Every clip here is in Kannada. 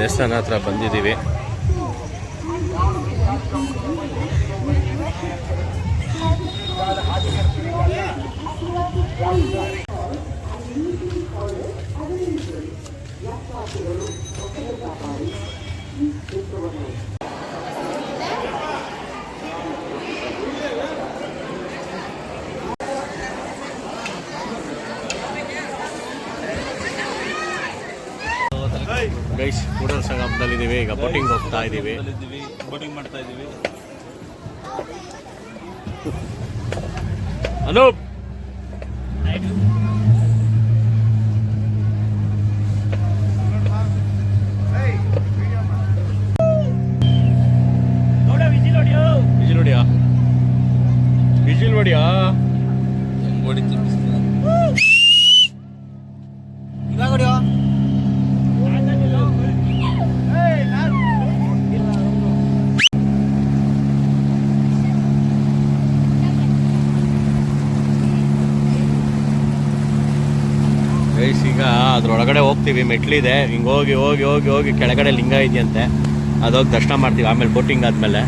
ದೇವಸ್ಥಾನ ಹತ್ರ ಬಂದಿದ್ದೀವಿ. ಗೈಸ್ ಕೂಡಲ ಸಂಗಮದಲ್ಲಿದ್ದೀವಿ. ಈಗ ಬೋಟಿಂಗ್ ಹೋಗ್ತಾ ಇದ್ದೀವಿ. ಬೋಟಿಂಗ್ ಮಾಡ್ತಾ ಇದ್ದೀವಿ. ಅನೂಪ್ ವಿಜಿಲ್ ಹೊಡಿಯಾ ಗೈಸ್ ಈಗ ಅದ್ರೊಳಗಡೆ ಹೋಗ್ತೀವಿ. ಮೆಟ್ಲಿದೆ, ಹಿಂಗೆ ಹೋಗಿ ಹೋಗಿ ಹೋಗಿ ಹೋಗಿ ಕೆಳಗಡೆ ಲಿಂಗ ಇದೆಯಂತೆ, ಅದೋಗಿ ದರ್ಶನ ಮಾಡ್ತೀವಿ. ಆಮೇಲೆ ಬೋಟಿಂಗ್ ಆದಮೇಲೆ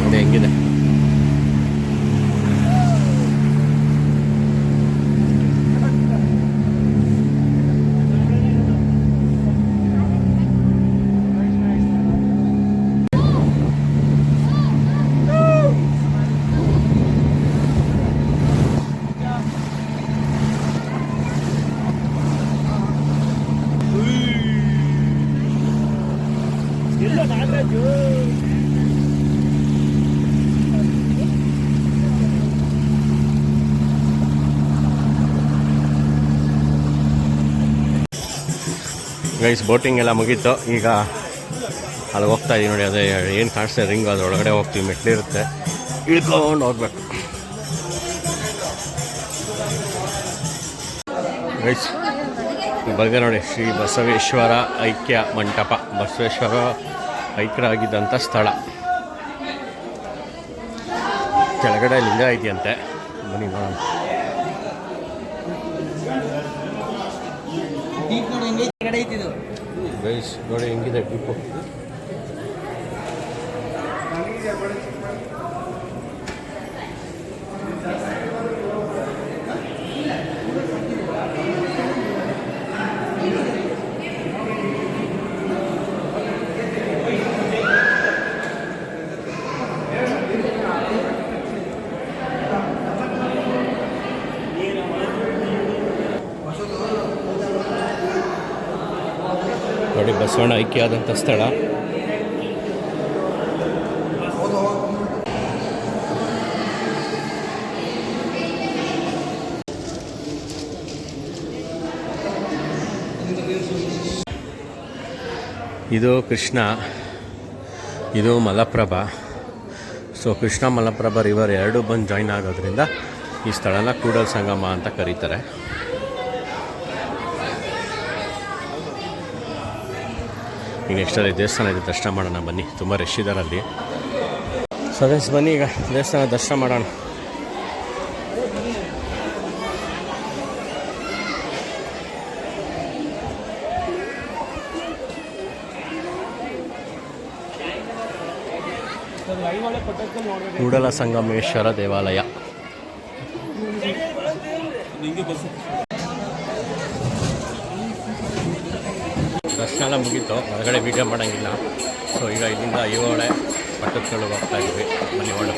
ನೋಡಿ ಹೆಂಗಿದೆ. ಗೈಸ್ ಬೋಟಿಂಗ್ ಎಲ್ಲ ಮುಗೀತು. ಈಗ ಅಲ್ಲಿ ಹೋಗ್ತಾ ಇದೀವಿ ನೋಡಿ. ಅದೇ ಏನು ಕಾಣಿಸ್ತದೆ ರಿಂಗ್, ಅದರೊಳಗಡೆ ಹೋಗ್ತೀವಿ. ಮೆಟ್ಲಿರುತ್ತೆ, ಇಳ್ಕೊಂಡು ಹೋಗ್ಬೇಕು. ಗೈಸ್ ಬಗ್ಗೆ ನೋಡಿ, ಶ್ರೀ ಬಸವೇಶ್ವರ ಐಕ್ಯ ಮಂಟಪ. ಬಸವೇಶ್ವರ ಐಕ್ಯರಾಗಿದ್ದಂಥ ಸ್ಥಳ. ಕೆಳಗಡೆ ಲಿಂಗ ಇದೆಯಂತೆ, ಬನ್ನಿ ನೋಡೋಣ. ಗೈಸ್ ನೋಡಿ ಹೆಂಗಿದೆ ಟಿಪ್ಪು. ನೋಡಿ ಬಸವಣ್ಣ ಐಕ್ಯ ಆದಂಥ ಸ್ಥಳ. ಇದು ಕೃಷ್ಣ, ಇದು ಮಲಪ್ರಭಾ. ಸೊ ಕೃಷ್ಣ ಮಲಪ್ರಭಾ ರಿವರ್ ಎರಡೂ ಬಂದು ಜಾಯ್ನ್ ಆಗೋದ್ರಿಂದ ಈ ಸ್ಥಳನ ಕೂಡಲ ಸಂಗಮ ಅಂತ ಕರೀತಾರೆ. ಈಗ ನೆಕ್ಸ್ಟ್ ಅಲ್ಲಿ ದೇವಸ್ಥಾನ ಇದೆ, ದರ್ಶನ ಮಾಡೋಣ ಬನ್ನಿ. ತುಂಬ ರಶ್ ಇದ್ದಾರೆ ಅಲ್ಲಿ. ಸೊ ಬನ್ನಿ ಈಗ ದೇವಸ್ಥಾನ ದರ್ಶನ ಮಾಡೋಣ. ಕೂಡಲ ಸಂಗಮೇಶ್ವರ ದೇವಾಲಯ. ದರ್ಶನ ಎಲ್ಲ ಮುಗೀತು, ಹೊರಗಡೆ ವೀಡಿಯೋ ಮಾಡೋಂಗಿಲ್ಲ. ಸೊ ಈಗ ಇಲ್ಲಿಂದ ಐಹೊಳೆ ಪಟ್ಟದಕಲ್ಲು ಹೋಗ್ತಾ ಇದ್ವಿ. ಬನ್ನಿ ಒಳ್ಳೆ